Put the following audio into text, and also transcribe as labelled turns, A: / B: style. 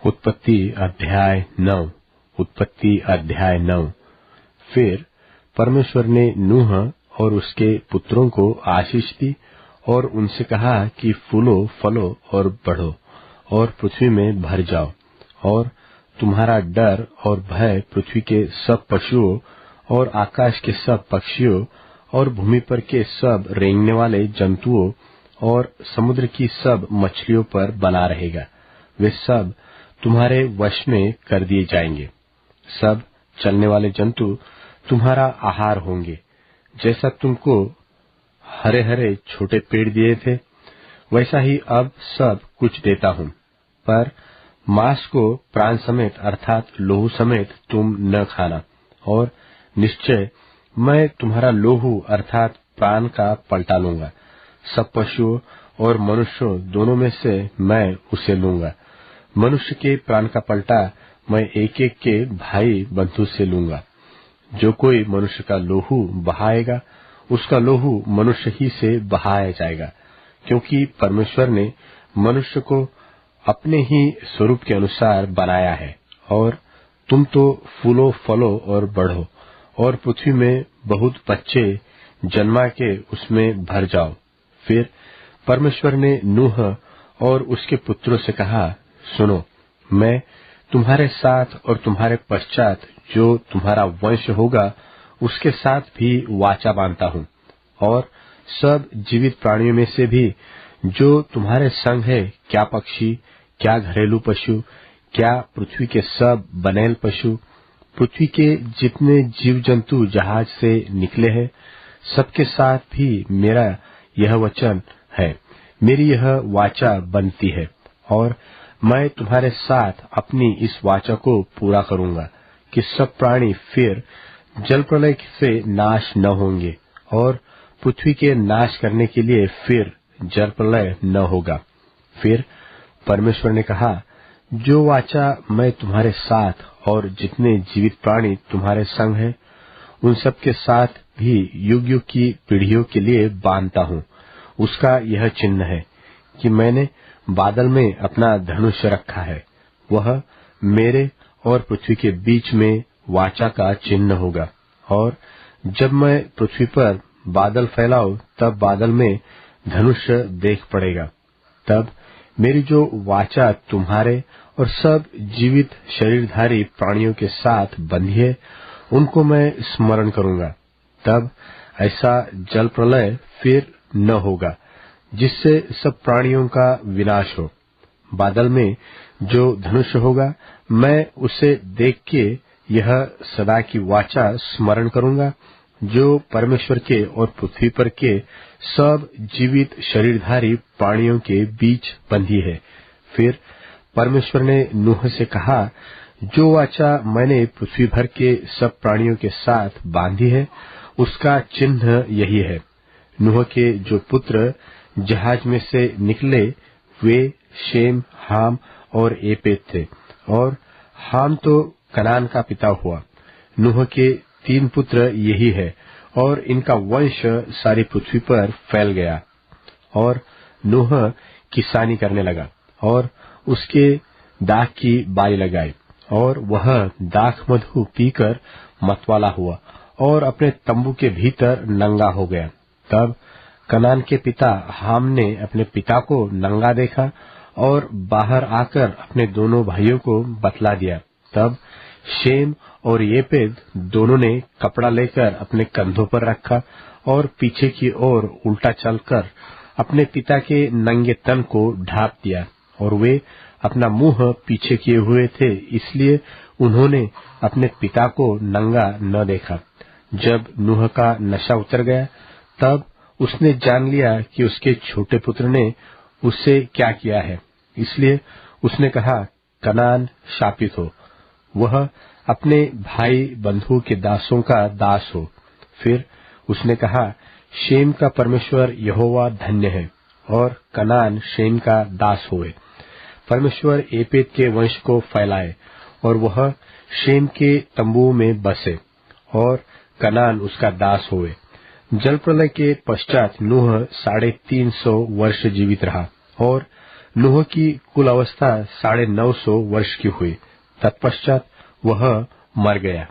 A: उत्पत्ति अध्याय 9। उत्पत्ति अध्याय 9। फिर परमेश्वर ने नूह और उसके पुत्रों को आशीष दी और उनसे कहा कि फूलो फलो और बढ़ो और पृथ्वी में भर जाओ, और तुम्हारा डर और भय पृथ्वी के सब पशुओं और आकाश के सब पक्षियों और भूमि पर के सब रेंगने वाले जंतुओं और समुद्र की सब मछलियों पर बना रहेगा। वे सब तुम्हारे वश में कर दिए जाएंगे। सब चलने वाले जंतु तुम्हारा आहार होंगे। जैसा तुमको हरे हरे छोटे पेड़ दिए थे, वैसा ही अब सब कुछ देता हूँ। पर मांस को प्राण समेत अर्थात लोहू समेत तुम न खाना, और निश्चय मैं तुम्हारा लोहू अर्थात प्राण का पलटा लूंगा। सब पशुओं और मनुष्यों दोनों में से मैं उसे लूंगा। मनुष्य के प्राण का पलटा मैं एक एक के भाई बंधु से लूंगा। जो कोई मनुष्य का लोहू बहाएगा, उसका लोहू मनुष्य ही से बहाया जाएगा, क्योंकि परमेश्वर ने मनुष्य को अपने ही स्वरूप के अनुसार बनाया है। और तुम तो फूलो फलो और बढ़ो और पृथ्वी में बहुत बच्चे जन्मा के उसमें भर जाओ। फिर परमेश्वर ने नूह और उसके पुत्रों से कहा, सुनो, मैं तुम्हारे साथ और तुम्हारे पश्चात जो तुम्हारा वंश होगा उसके साथ भी वाचा बांधता हूँ, और सब जीवित प्राणियों में से भी जो तुम्हारे संग है, क्या पक्षी, क्या घरेलू पशु, क्या पृथ्वी के सब बनेल पशु, पृथ्वी के जितने जीव जंतु जहाज से निकले हैं, सबके साथ भी मेरा यह वचन है, मेरी यह वाचा बनती है। और मैं तुम्हारे साथ अपनी इस वाचा को पूरा करूंगा कि सब प्राणी फिर जल प्रलय से नाश न होंगे, और पृथ्वी के नाश करने के लिए फिर जल प्रलय न होगा। फिर परमेश्वर ने कहा, जो वाचा मैं तुम्हारे साथ और जितने जीवित प्राणी तुम्हारे संग हैं, उन सब के साथ भी युग युग की पीढ़ियों के लिए बांधता हूँ, उसका यह चिन्ह है कि मैंने बादल में अपना धनुष रखा है। वह मेरे और पृथ्वी के बीच में वाचा का चिन्ह होगा। और जब मैं पृथ्वी पर बादल फैलाऊं, तब बादल में धनुष देख पड़ेगा। तब मेरी जो वाचा तुम्हारे और सब जीवित शरीरधारी प्राणियों के साथ बंधी है, उनको मैं स्मरण करूंगा। तब ऐसा जल प्रलय फिर न होगा जिससे सब प्राणियों का विनाश हो। बादल में जो धनुष होगा, मैं उसे देख के यह सदा की वाचा स्मरण करूंगा, जो परमेश्वर के और पृथ्वी पर के सब जीवित शरीरधारी प्राणियों के बीच बंधी है। फिर परमेश्वर ने नूह से कहा, जो वाचा मैंने पृथ्वी भर के सब प्राणियों के साथ बांधी है, उसका चिन्ह यही है। नूह के जो पुत्र जहाज में से निकले, वे शेम, हाम और एपेत थे। और हाम तो कनान का पिता हुआ। नूह के 3 पुत्र यही है, और इनका वंश सारी पृथ्वी पर फैल गया। और नूह किसानी करने लगा और उसके दाख की बाई लगाई, और वह दाख मधु पीकर मतवाला हुआ और अपने तंबू के भीतर नंगा हो गया। तब कनान के पिता हाम ने अपने पिता को नंगा देखा और बाहर आकर अपने दोनों भाइयों को बतला दिया। तब शेम और येपेद दोनों ने कपड़ा लेकर अपने कंधों पर रखा और पीछे की ओर उल्टा चलकर अपने पिता के नंगे तन को ढांप दिया। और वे अपना मुंह पीछे किए हुए थे, इसलिए उन्होंने अपने पिता को नंगा न देखा। जब नूह का नशा उतर गया, तब उसने जान लिया कि उसके छोटे पुत्र ने उससे क्या किया है। इसलिए उसने कहा, कनान शापित हो, वह अपने भाई बंधु के दासों का दास हो। फिर उसने कहा, शेम का परमेश्वर यहोवा धन्य है, और कनान शेम का दास होए। परमेश्वर एपेत के वंश को फैलाए, और वह शेम के तंबुओं में बसे, और कनान उसका दास होए। जल प्रलय के पश्चात नूह 350 वर्ष जीवित रहा, और नूह की कुल अवस्था 950 वर्ष की हुई। तत्पश्चात वह मर गया।